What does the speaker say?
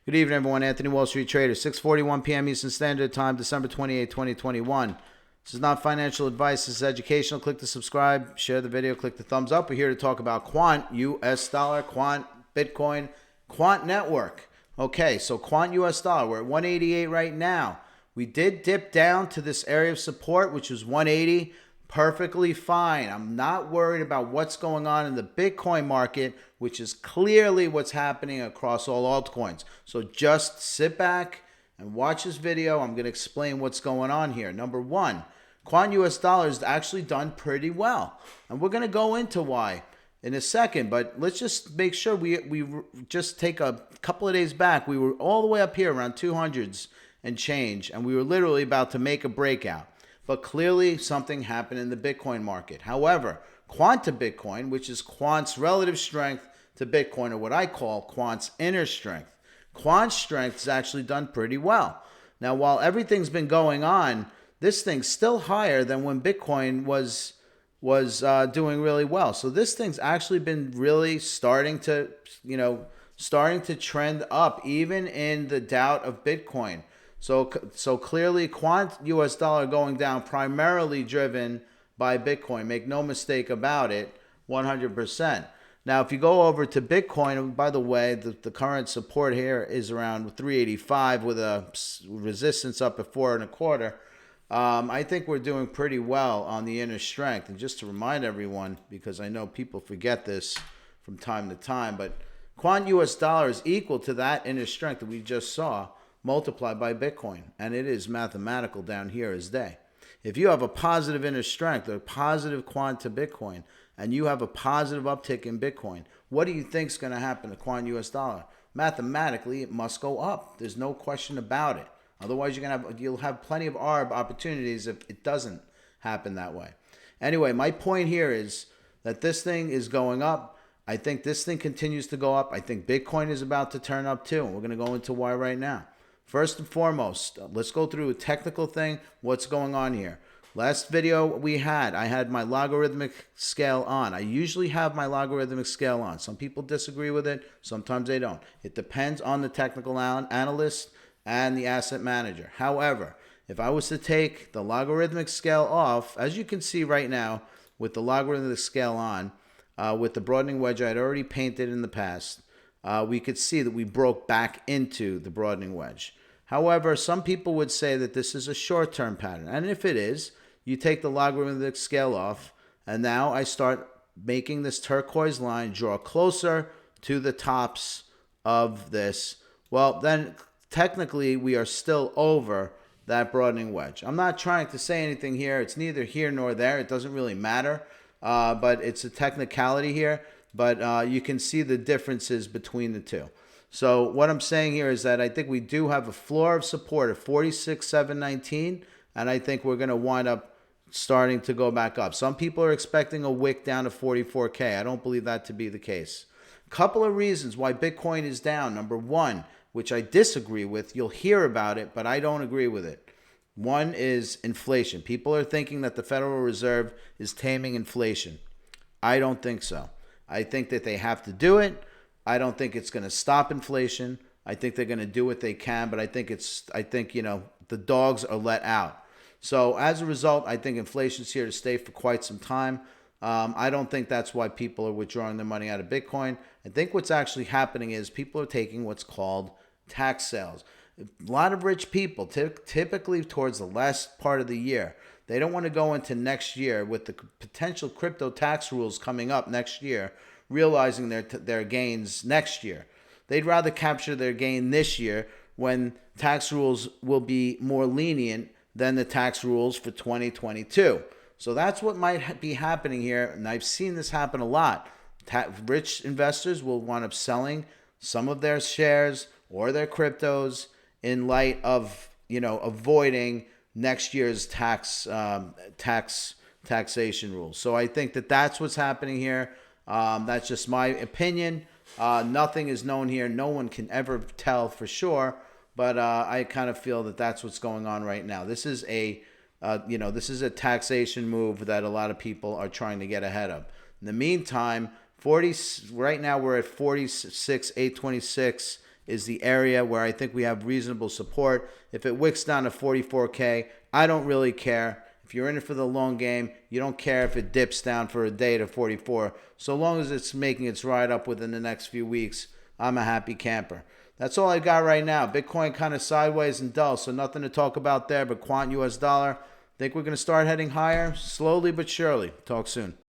Good evening, everyone. Anthony, Wall Street Trader, 6:41 p.m. Eastern Standard Time, December 28, 2021. This is not financial advice. This is educational. Click to subscribe, share the video, click the thumbs up. We're here to talk about Quant, US dollar, Quant, Bitcoin, Quant network. Okay, so Quant US dollar, we're at 188 right now. We did dip down to this area of support, which was 180. Perfectly fine. I'm not worried about what's going on in the Bitcoin market, which is clearly what's happening across all altcoins. So just sit back and watch this video. I'm going to explain what's going on here. Number one, Quant US dollar has actually done pretty well. And we're going to go into why in a second, but let's just make sure we just take a couple of days back. We were all the way up here around 200s and change, and we were literally about to make a breakout. But clearly something happened in the Bitcoin market. However, Quant to Bitcoin, which is Quant's relative strength to Bitcoin, or what I call Quant's inner strength. Quant's strength has actually done pretty well. Now, while everything's been going on, this thing's still higher than when Bitcoin was doing really well. So this thing's actually been really starting to trend up, even in the doubt of Bitcoin. So clearly, Quant US dollar going down, primarily driven by Bitcoin. Make no mistake about it, 100%. Now, if you go over to Bitcoin, by the way, the current support here is around 385 with a resistance up at 4.25. I think we're doing pretty well on the inner strength. And just to remind everyone, because I know people forget this from time to time, but Quant US dollar is equal to that inner strength that we just saw, multiplied by Bitcoin, and it is mathematical down here as day. If you have a positive inner strength or a positive Quant to Bitcoin, and you have a positive uptick in Bitcoin, what do you think is going to happen to Quant US dollar? Mathematically, it must go up. There's no question about it. Otherwise, you'll have plenty of arb opportunities if it doesn't happen that way. Anyway, my point here is that this thing is going up. I think this thing continues to go up. I think Bitcoin is about to turn up too. We're going to go into why right now. First and foremost, let's go through a technical thing. What's going on here? Last video I had my logarithmic scale on. I usually have my logarithmic scale on. Some people disagree with it. Sometimes they don't. It depends on the technical analyst and the asset manager. However, if I was to take the logarithmic scale off, as you can see right now with the logarithmic scale on, with the broadening wedge I had already painted in the past, we could see that we broke back into the broadening wedge. However, some people would say that this is a short-term pattern. And if it is, you take the logarithmic scale off, and now I start making this turquoise line draw closer to the tops of this. Well, then technically we are still over that broadening wedge. I'm not trying to say anything here. It's neither here nor there. It doesn't really matter, but it's a technicality here. But you can see the differences between the two. So what I'm saying here is that I think we do have a floor of support at 46,719, and I think we're going to wind up starting to go back up. Some people are expecting a wick down to 44K. I don't believe that to be the case. Couple of reasons why Bitcoin is down. Number one, which I disagree with. You'll hear about it, but I don't agree with it. One is inflation. People are thinking that the Federal Reserve is taming inflation. I don't think so. I think that they have to do it. I don't think it's going to stop inflation. I think they're going to do what they can, but I think the dogs are let out. So as a result, I think inflation's here to stay for quite some time. I don't think that's why people are withdrawing their money out of Bitcoin. I think what's actually happening is people are taking what's called tax sales. A lot of rich people, typically towards the last part of the year, they don't want to go into next year with the potential crypto tax rules coming up next year, realizing their gains next year. They'd rather capture their gain this year when tax rules will be more lenient than the tax rules for 2022. So that's what might be happening here, and I've seen this happen a lot. Rich investors will wind up selling some of their shares or their cryptos in light of avoiding next year's taxation rules. So I think that that's what's happening here. That's just my opinion. Nothing is known here. No one can ever tell for sure, but I kind of feel that that's what's going on right now. This is a taxation move that a lot of people are trying to get ahead of. In the meantime, right now we're at 46,826 is the area where I think we have reasonable support. If it wicks down to 44K, I don't really care. If you're in it for the long game, you don't care if it dips down for a day to 44. So long as it's making its ride up within the next few weeks, I'm a happy camper. That's all I got right now. Bitcoin kind of sideways and dull, so nothing to talk about there. But Quant US dollar, I think we're going to start heading higher slowly but surely. Talk soon.